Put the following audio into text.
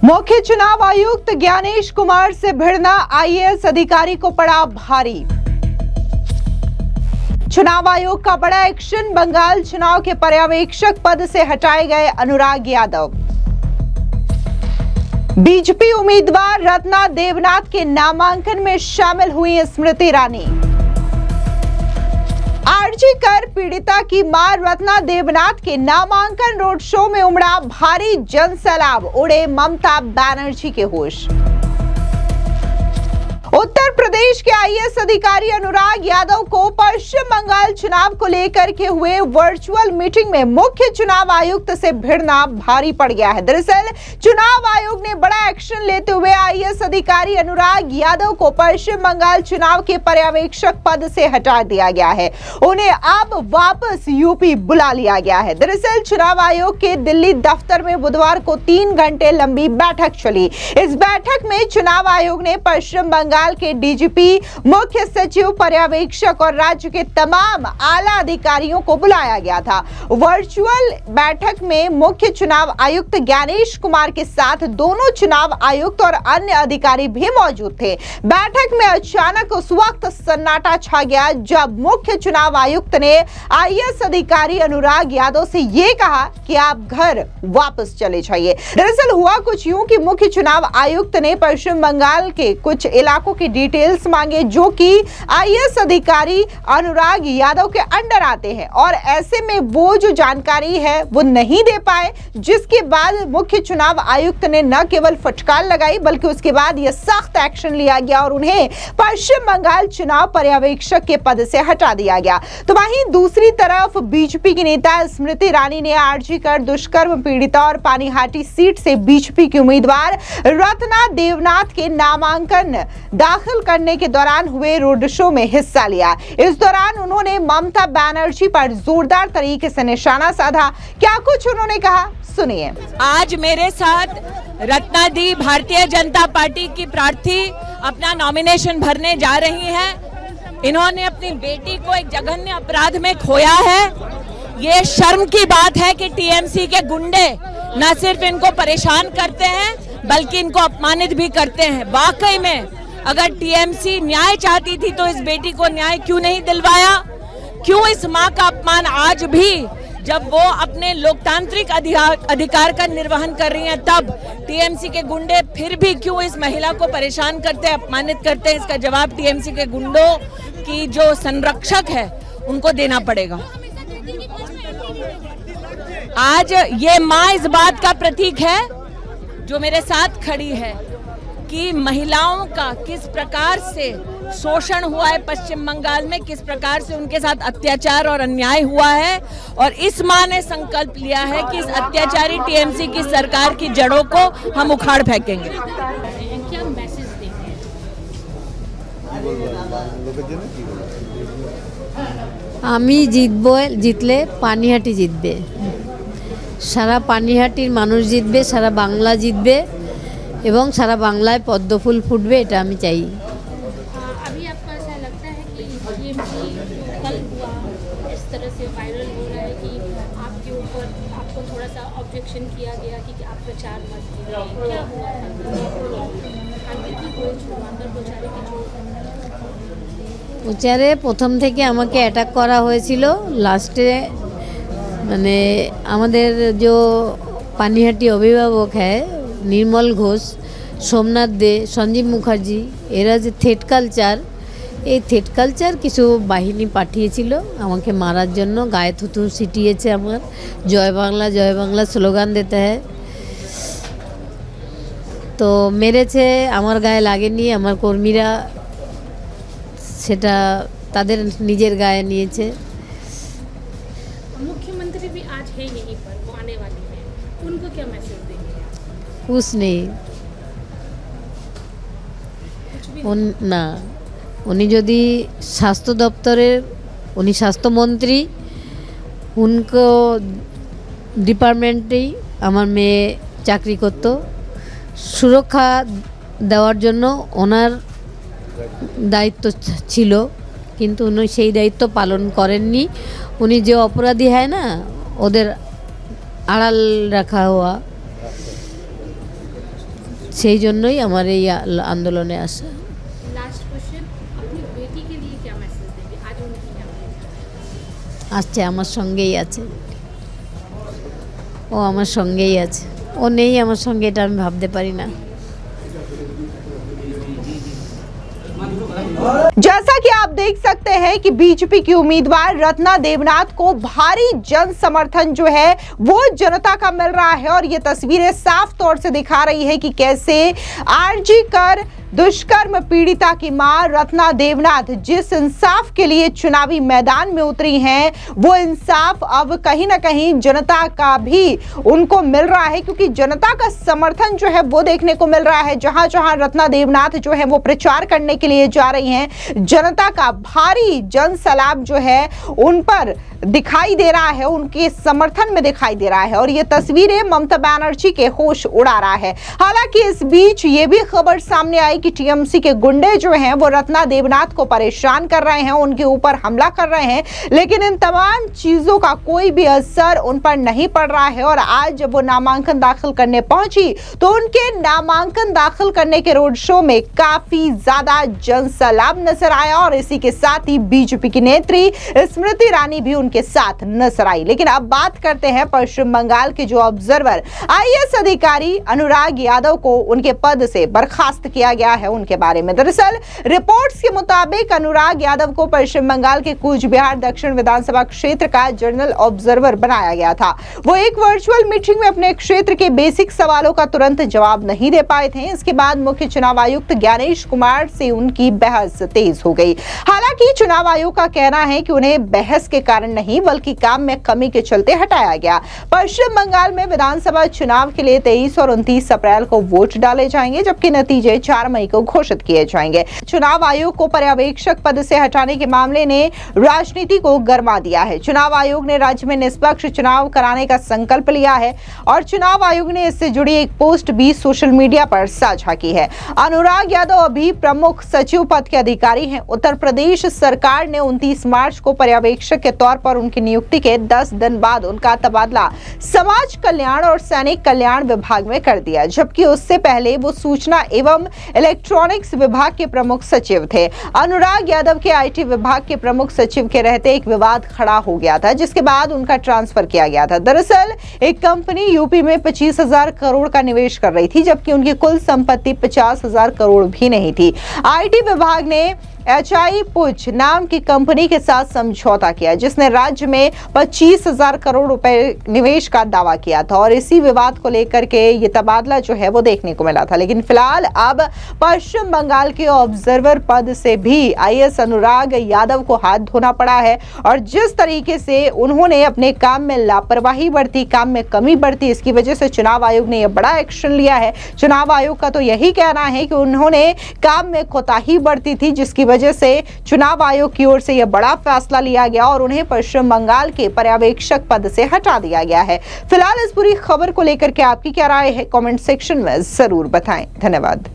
मुख्य चुनाव आयुक्त ज्ञानेश कुमार से भिड़ना आईएएस अधिकारी को पड़ा भारी। चुनाव आयोग का बड़ा एक्शन, बंगाल चुनाव के पर्यवेक्षक पद से हटाए गए अनुराग यादव। बीजेपी उम्मीदवार रत्ना देवनाथ के नामांकन में शामिल हुई स्मृति ईरानी। आरजी कर पीड़िता की मां रत्ना देवनाथ के नामांकन रोड शो में उमड़ा भारी जनसैलाब, उड़े ममता बनर्जी के होश। उत्तर प्रदेश के आईएएस अधिकारी अनुराग यादव को पश्चिम बंगाल चुनाव को लेकर के हुए वर्चुअल मीटिंग में मुख्य चुनाव आयुक्त से भिड़ना भारी पड़ गया है। दरअसल चुनाव आयोग ने बड़ा एक्शन लेते हुए आईएएस अधिकारी अनुराग यादव को पश्चिम बंगाल चुनाव के पर्यवेक्षक पद से हटा दिया गया है। उन्हें अब वापस यूपी बुला लिया गया है। दरअसल चुनाव आयोग के दिल्ली दफ्तर में बुधवार को 3 घंटे लंबी बैठक चली। इस बैठक में चुनाव आयोग ने पश्चिम बंगाल के डीजीपी, मुख्य सचिव, पर्यवेक्षक और राज्य के तमाम आला अधिकारियों को बुलाया गया था। वर्चुअल बैठक में मुख्य चुनाव आयुक्त ज्ञानेश कुमार के साथ दोनों चुनाव आयुक्त और अन्य अधिकारी भी मौजूद थे। बैठक में अचानक उस वक्त सन्नाटा छा गया जब मुख्य चुनाव आयुक्त ने आईएएस अधिकारी अनुराग यादव से यह कहा कि आप घर वापस चले जाइए। दरअसल हुआ कुछ यूं कि मुख्य चुनाव आयुक्त ने पश्चिम बंगाल के कुछ इलाकों की डिटेल्स मांगे जो कि आईएएस अधिकारी अनुराग यादव के अंडर आते हैं, और ऐसे में वो जो जानकारी है वो नहीं दे पाए, जिसके बाद मुख्य चुनाव आयुक्त ने न केवल फटकार लगाई बल्कि उसके बाद यह सख्त एक्शन लिया गया और उन्हें पश्चिम बंगाल चुनाव पर्यवेक्षक के पद से हटा दिया गया। तो वहीं दूसरी तरफ बीजेपी की नेता स्मृति ईरानी ने आरजी कर दुष्कर्म पीड़िता और पानीहाटी सीट से बीजेपी की उम्मीदवार रत्ना देवनाथ के नामांकन दाखिल करने के दौरान हुए रोड शो में हिस्सा लिया। इस दौरान उन्होंने ममता बनर्जी पर जोरदार तरीके से निशाना साधा। क्या कुछ उन्होंने कहा, सुनिए। आज मेरे साथ रत्ना दी भारतीय जनता पार्टी की प्रार्थी अपना नॉमिनेशन भरने जा रही हैं। इन्होंने अपनी बेटी को एक जघन्य अपराध में खोया है। ये शर्म की बात है कि टीएमसी के गुंडे न सिर्फ इनको परेशान करते हैं बल्कि इनको अपमानित भी करते हैं। वाकई में अगर टीएमसी न्याय चाहती थी तो इस बेटी को न्याय क्यों नहीं दिलवाया? क्यों इस मां का अपमान आज भी, जब वो अपने लोकतांत्रिक अधिकार का निर्वहन कर रही हैं, तब टीएमसी के गुंडे फिर भी क्यों इस महिला को परेशान करते हैं, अपमानित करते हैं? इसका जवाब टीएमसी के गुंडों की जो संरक्षक है उनको देना पड़ेगा। आज ये मां इस बात का प्रतीक है जो मेरे साथ खड़ी है कि महिलाओं का किस प्रकार से शोषण हुआ है पश्चिम बंगाल में, किस प्रकार से उनके साथ अत्याचार और अन्याय हुआ है, और इस मां ने संकल्प लिया है कि इस अत्याचारी टीएमसी की सरकार की जड़ों को हम उखाड़ फेंकेंगे। क्या मैसेज देंगे? आमी जितबो, जितले पानीहाटी जितबे, सारा पानीहाटिर मानुष जितबे, सारा बांगला जितबे এবং সারা বাংলায় পদ্ম ফুল ফুটবে, এটা আমি চাই। अभी आपको ऐसा लगता है कि टीएमसी कल हुआ इस तरह से वायरल हो रहा है कि आपके ऊपर आपको थोड़ा सा ऑब्जेक्शन किया गया कि आप प्रचार मत कीजिए, क्या हुआ था? প্রচারে প্রথম থেকে আমাকে অ্যাটাক করা হয়েছিল। লাস্টে মানে আমাদের যে পানিহাটি অভিভাবক है निर्मल घोष, सोमनाथ दे, संजीव मुखार्जी, एरा जे थेट कल्चार, এই थेट कल्चार কিছু বাহিনী পাঠিয়েছিল আমাকে মারার জন্য। গায়ে থুতু ছিটিয়েছে আমার, জয় বাংলা স্লোগান দিতে হয়। তো মেরেছে, আমার গায়ে লাগেনি, আমার কর্মীরা সেটা তাদের নিজের গায়ে নিয়েছে। मुख्यमंत्री भी आज है यहीं पर, वो आने वाली है, उनको क्या मैसेज देंगे? कुछ नहीं, না উনি যদি স্বাস্থ্য দপ্তরের, উনি স্বাস্থ্যমন্ত্রী, উনকো ডিপার্টমেন্টেই আমার মেয়ে চাকরি করত। সুরক্ষা দেওয়ার জন্য ওনার দায়িত্ব ছিল, কিন্তু উনি সেই দায়িত্ব পালন করেননি। উনি যে অপরাধী হয় না, ওদের আড়াল রাখা হওয়া, সেই জন্যই আমার এই আন্দোলনে আসা। लास्ट क्वेश्चन, अपनी बेटी के लिए क्या मैसेज देंगे? आज उनकी क्या আসছে, আমার সঙ্গেই আছে, ও আমার সঙ্গেই আছে, ও নেই আমার সঙ্গে এটা আমি ভাবতে পারি না। जैसा कि आप देख सकते हैं कि बीजेपी की उम्मीदवार रत्ना देवनाथ को भारी जन समर्थन जो है वो जनता का मिल रहा है और ये तस्वीरें साफ तौर से दिखा रही है कि कैसे आरजी कर दुष्कर्म पीड़िता की मां रत्ना देवनाथ जिस इंसाफ के लिए चुनावी मैदान में उतरी हैं, वो इंसाफ अब कहीं ना कहीं जनता का भी उनको मिल रहा है, क्योंकि जनता का समर्थन जो है वो देखने को मिल रहा है। जहां जहां रत्ना देवनाथ जो है वो प्रचार करने के लिए जा रही हैं, जनता का भारी जन सैलाब जो है उन पर दिखाई दे रहा है, उनके समर्थन में दिखाई दे रहा है और ये तस्वीरें ममता बनर्जी के होश उड़ा रहा है। हालांकि इस बीच ये भी खबर सामने आई कि टीएमसी के गुंडे जो हैं वो रत्ना देवनाथ को परेशान कर रहे हैं, उनके ऊपर हमला कर रहे हैं, लेकिन इन तमाम चीजों का कोई भी असर उन पर नहीं पड़ रहा है। और आज जब वो नामांकन दाखिल करने पहुंची तो उनके नामांकन दाखिल करने के रोड शो में काफी ज्यादा जन सैलाब नजर आया और इसी के साथ ही बीजेपी की नेत्री स्मृति ईरानी भी उनके साथ नजर आई। लेकिन अब बात करते हैं पश्चिम बंगाल के जो ऑब्जर्वर आईएएस अधिकारी अनुराग यादव को उनके पद से बर्खास्त किया गया है उनके बारे में। दरअसल रिपोर्ट्स के मुताबिक अनुराग यादव को पश्चिम बंगाल के कूच बिहार दक्षिण विधानसभा क्षेत्र का जनरल ऑब्जर्वर बनाया गया था। वो एक वर्चुअल मीटिंग में अपने क्षेत्र के बेसिक सवालों का तुरंत जवाब नहीं दे पाए थे। इसके बाद मुख्य चुनाव आयुक्त ज्ञानेश कुमार से उनकी बहस तेज हो गई। हालांकि चुनाव आयोग का कहना है कि उन्हें बहस के कारण नहीं बल्कि काम में कमी के चलते हटाया गया। पश्चिम बंगाल में विधानसभा चुनाव के लिए 23 और 29 अप्रैल को वोट डाले जाएंगे, जबकि नतीजे 4 मई को घोषित किए जाएंगे। चुनाव आयोग को पर्यवेक्षक पद से हटाने के मामले ने राजनीति को गरमा दिया है। चुनाव आयोग ने राज्य में निष्पक्ष चुनाव कराने का संकल्प लिया है और चुनाव आयोग ने इससे जुड़ी एक पोस्ट भी सोशल मीडिया पर साझा की है। अनुराग यादव अभी प्रमुख सचिव पद के अधिकारी हैं। उत्तर प्रदेश सरकार ने 29 मार्च को पर्यवेक्षक के तौर पर उनकी नियुक्ति के 10 दिन बाद उनका तबादला समाज कल्याण और सैनिक कल्याण विभाग में कर दिया, जबकि उससे पहले वो सूचना एवं इलेक्ट्रॉनिक्स विभाग के प्रमुख सचिव थे। अनुराग यादव के आईटी विभाग के प्रमुख सचिव के रहते एक विवाद खड़ा हो गया था, जिसके बाद उनका ट्रांसफर किया गया था। दरअसल एक कंपनी यूपी में 25,000 करोड़ का निवेश कर रही थी, जबकि उनकी कुल संपत्ति 50,000 करोड़ भी नहीं थी। आईटी विभाग ने HI पुच नाम की कंपनी के साथ समझौता किया, जिसने राज्य में 25,000 करोड़ रुपए निवेश का दावा किया था और इसी विवाद को लेकर के ये तबादला जो है वो देखने को मिला था। लेकिन फिलहाल अब पश्चिम बंगाल के ऑब्जर्वर पद से भी आईएएस अनुराग यादव को हाथ धोना पड़ा है और जिस तरीके से उन्होंने अपने काम में लापरवाही बरती, काम में कमी बरती, इसकी वजह से चुनाव आयोग ने यह बड़ा एक्शन लिया है। चुनाव आयोग का तो यही कहना है कि उन्होंने काम में कोताही बरती थी, जिसकी वजह से चुनाव आयोग की ओर से यह बड़ा फैसला लिया गया और उन्हें पश्चिम बंगाल के पर्यवेक्षक पद से हटा दिया गया है। फिलहाल इस पूरी खबर को लेकर के आपकी क्या राय है, कमेंट सेक्शन में जरूर बताएं। धन्यवाद।